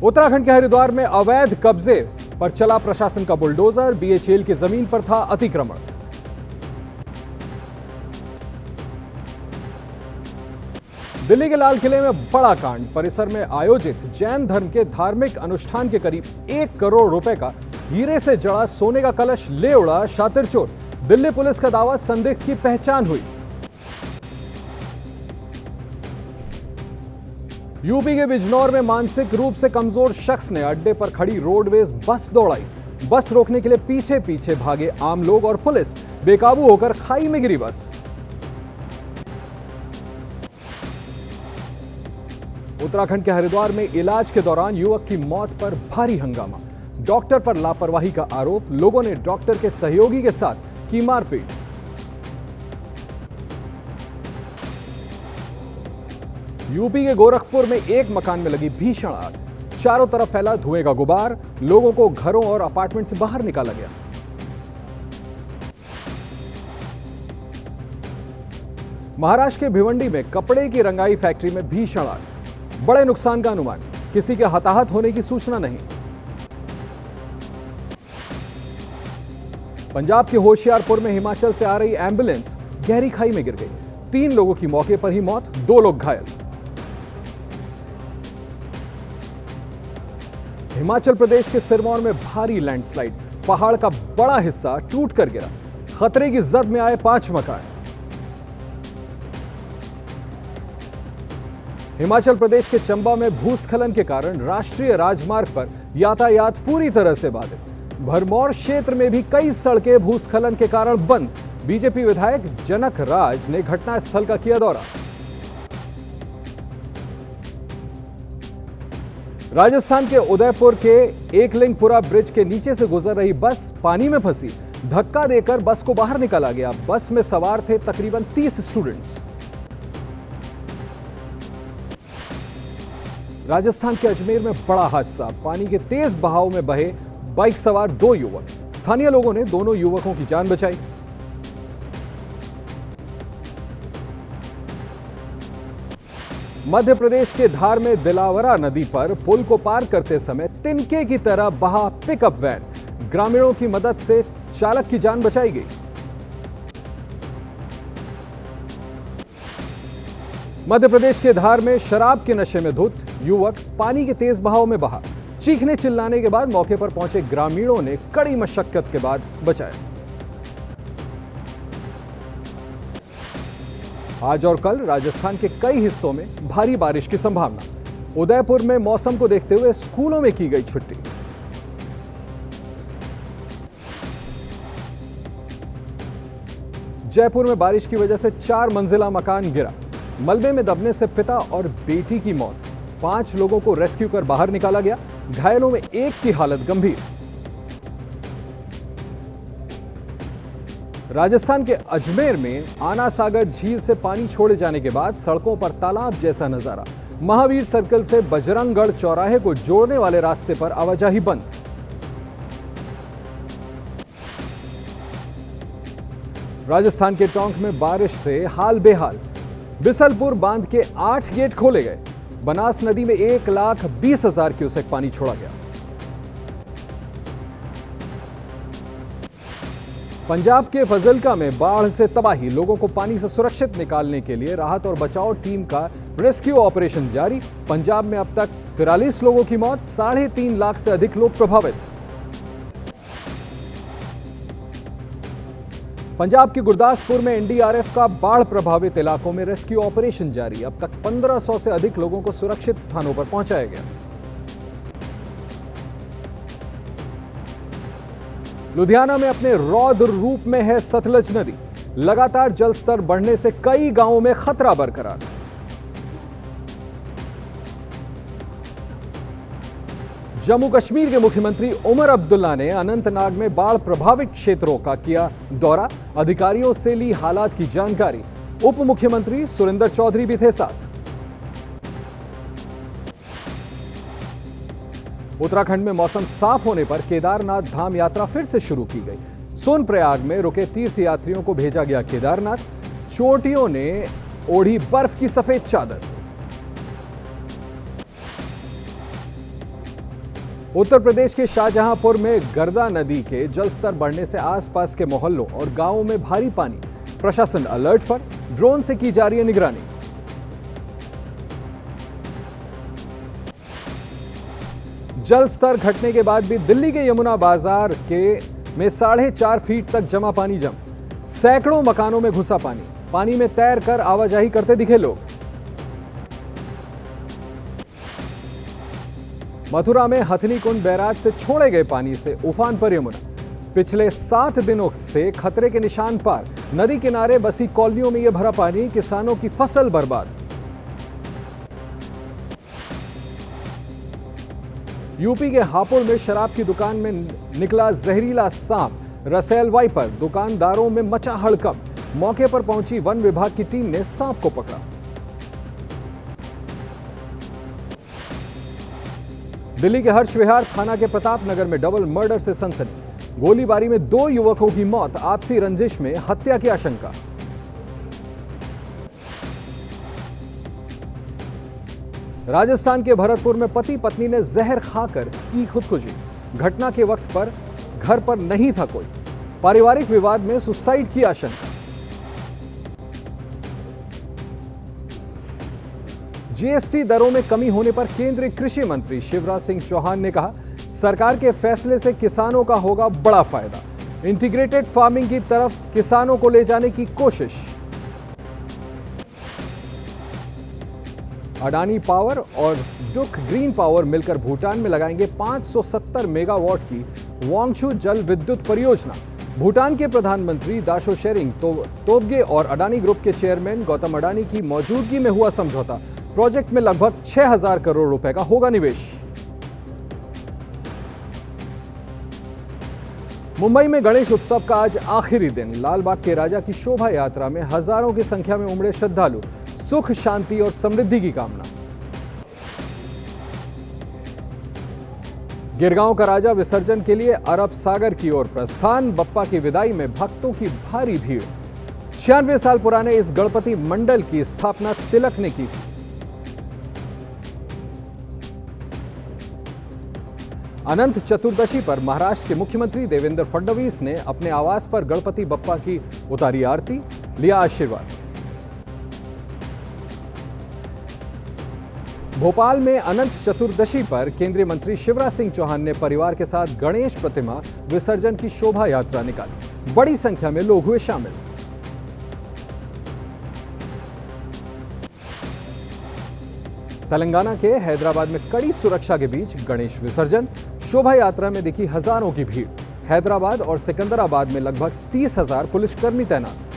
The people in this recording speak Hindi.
उत्तराखंड के हरिद्वार में अवैध कब्जे पर चला प्रशासन का बुलडोजर। बीएचईएल की जमीन पर था अतिक्रमण। दिल्ली के लाल किले में बड़ा कांड। परिसर में आयोजित जैन धर्म के धार्मिक अनुष्ठान के करीब 1 करोड़ रुपए का हीरे से जड़ा सोने का कलश ले उड़ा शातिर चोर। दिल्ली पुलिस का दावा, संदिग्ध की पहचान हुई। यूपी के बिजनौर में मानसिक रूप से कमजोर शख्स ने अड्डे पर खड़ी रोडवेज बस दौड़ाई। बस रोकने के लिए पीछे पीछे भागे आम लोग और पुलिस। बेकाबू होकर खाई में गिरी बस। उत्तराखंड के हरिद्वार में इलाज के दौरान युवक की मौत पर भारी हंगामा। डॉक्टर पर लापरवाही का आरोप। लोगों ने डॉक्टर के सहयोगी के साथ की मारपीट। यूपी के गोरखपुर में एक मकान में लगी भीषण आग। चारों तरफ फैला धुएं का गुबार। लोगों को घरों और अपार्टमेंट से बाहर निकाला गया। महाराष्ट्र के भिवंडी में कपड़े की रंगाई फैक्ट्री में भीषण आग। बड़े नुकसान का अनुमान। किसी के हताहत होने की सूचना नहीं। पंजाब के होशियारपुर में हिमाचल से आ रही एम्बुलेंस गहरी खाई में गिर गई। 3 लोगों की मौके पर ही मौत, 2 लोग घायल। हिमाचल प्रदेश के सिरमौर में भारी लैंडस्लाइड। पहाड़ का बड़ा हिस्सा टूट कर गिरा। खतरे की जद में आए 5 मकान। हिमाचल प्रदेश के चंबा में भूस्खलन के कारण राष्ट्रीय राजमार्ग पर यातायात पूरी तरह से बाधित। भरमौर क्षेत्र में भी कई सड़कें भूस्खलन के कारण बंद। बीजेपी विधायक जनक राज ने घटनास्थल का किया दौरा। राजस्थान के उदयपुर के एकलिंगपुरा ब्रिज के नीचे से गुजर रही बस पानी में फंसी। धक्का देकर बस को बाहर निकाला गया। बस में सवार थे तकरीबन 30 स्टूडेंट्स। राजस्थान के अजमेर में बड़ा हादसा। पानी के तेज बहाव में बहे बाइक सवार 2 युवक। स्थानीय लोगों ने दोनों युवकों की जान बचाई। मध्य प्रदेश के धार में दिलावरा नदी पर पुल को पार करते समय तिनके की तरह बहा पिकअप वैन। ग्रामीणों की मदद से चालक की जान बचाई गई। मध्य प्रदेश के धार में शराब के नशे में धुत युवक पानी के तेज बहाव में बहा। चीखने चिल्लाने के बाद मौके पर पहुंचे ग्रामीणों ने कड़ी मशक्कत के बाद बचाया। आज और कल राजस्थान के कई हिस्सों में भारी बारिश की संभावना। उदयपुर में मौसम को देखते हुए स्कूलों में की गई छुट्टी। जयपुर में बारिश की वजह से 4 मंजिला मकान गिरा। मलबे में दबने से पिता और बेटी की मौत। 5 लोगों को रेस्क्यू कर बाहर निकाला गया। घायलों में एक की हालत गंभीर। राजस्थान के अजमेर में आना सागर झील से पानी छोड़े जाने के बाद सड़कों पर तालाब जैसा नजारा। महावीर सर्कल से बजरंगगढ़ चौराहे को जोड़ने वाले रास्ते पर आवाजाही बंद। राजस्थान के टोंक में बारिश से हाल बेहाल। बिसलपुर बांध के 8 गेट खोले गए। बनास नदी में 1,20,000 क्यूसेक पानी छोड़ा गया। पंजाब के फजलका में बाढ़ से तबाही। लोगों को पानी से सुरक्षित निकालने के लिए राहत और बचाव टीम का रेस्क्यू ऑपरेशन जारी। पंजाब में अब तक 43 लोगों की मौत, 3.5 लाख से अधिक लोग प्रभावित। पंजाब के गुरदासपुर में एनडीआरएफ का बाढ़ प्रभावित इलाकों में रेस्क्यू ऑपरेशन जारी। अब तक 1500 से अधिक लोगों को सुरक्षित स्थानों पर पहुंचाया गया। लुधियाना में अपने रौद्र रूप में है सतलज नदी। लगातार जल स्तर बढ़ने से कई गांवों में खतरा बरकरार। जम्मू कश्मीर के मुख्यमंत्री उमर अब्दुल्ला ने अनंतनाग में बाढ़ प्रभावित क्षेत्रों का किया दौरा। अधिकारियों से ली हालात की जानकारी। उप मुख्यमंत्री सुरेंद्र चौधरी भी थे साथ। उत्तराखंड में मौसम साफ होने पर केदारनाथ धाम यात्रा फिर से शुरू की गई। सोनप्रयाग में रुके तीर्थयात्रियों को भेजा गया केदारनाथ। चोटियों ने ओढ़ी बर्फ की सफेद चादर। उत्तर प्रदेश के शाहजहांपुर में गर्दा नदी के जलस्तर बढ़ने से आसपास के मोहल्लों और गांवों में भारी पानी। प्रशासन अलर्ट पर, ड्रोन से की जा रही है निगरानी। जल स्तर घटने के बाद भी दिल्ली के यमुना बाजार में 4.5 फीट तक जमा पानी सैकड़ों मकानों में घुसा पानी में तैर कर आवाजाही करते दिखे लोग। मथुरा में हथनी कुंड बैराज से छोड़े गए पानी से उफान पर यमुना। पिछले 7 दिनों से खतरे के निशान पार। नदी किनारे बसी कॉलोनियों में यह भरा पानी, किसानों की फसल बर्बाद। यूपी के हापुड़ में शराब की दुकान में निकला जहरीला सांप, रसेल वाइपर। दुकानदारों में मचा हड़कंप। मौके पर पहुंची वन विभाग की टीम ने सांप को पकड़ा। दिल्ली के हर्ष विहार थाना के प्रताप नगर में डबल मर्डर से सनसनी। गोलीबारी में 2 युवकों की मौत, आपसी रंजिश में हत्या की आशंका। राजस्थान के भरतपुर में पति पत्नी ने जहर खाकर की खुदकुशी। घटना के वक्त पर घर पर नहीं था कोई। पारिवारिक विवाद में सुसाइड की आशंका। जीएसटी दरों में कमी होने पर केंद्रीय कृषि मंत्री शिवराज सिंह चौहान ने कहा, सरकार के फैसले से किसानों का होगा बड़ा फायदा। इंटीग्रेटेड फार्मिंग की तरफ किसानों को ले जाने की कोशिश। अडानी पावर और डुक ग्रीन पावर मिलकर भूटान में लगाएंगे 570 मेगावाट की वांगशू जल विद्युत परियोजना। भूटान के प्रधानमंत्री दाशो शेरिंग तोबगे और अडानी ग्रुप के चेयरमैन गौतम अडानी की मौजूदगी में हुआ समझौता। प्रोजेक्ट में लगभग 6,000 करोड़ रुपए का होगा निवेश। मुंबई में गणेश उत्सव का आज आखिरी दिन। लालबाग के राजा की शोभा यात्रा में हजारों की संख्या में उमड़े श्रद्धालु। सुख, शांति और समृद्धि की कामना। गिरगांव का राजा विसर्जन के लिए अरब सागर की ओर प्रस्थान। बप्पा की विदाई में भक्तों की भारी भीड़। 96 साल पुराने इस गणपति मंडल की स्थापना तिलक ने की थी। अनंत चतुर्दशी पर महाराष्ट्र के मुख्यमंत्री देवेंद्र फडणवीस ने अपने आवास पर गणपति बप्पा की उतारी आरती, लिया आशीर्वाद। भोपाल में अनंत चतुर्दशी पर केंद्रीय मंत्री शिवराज सिंह चौहान ने परिवार के साथ गणेश प्रतिमा विसर्जन की शोभा यात्रा निकाली। बड़ी संख्या में लोग हुए शामिल। तेलंगाना के हैदराबाद में कड़ी सुरक्षा के बीच गणेश विसर्जन। शोभा यात्रा में दिखी हजारों की भीड़। हैदराबाद और सिकंदराबाद में लगभग 30,000 पुलिसकर्मी तैनात।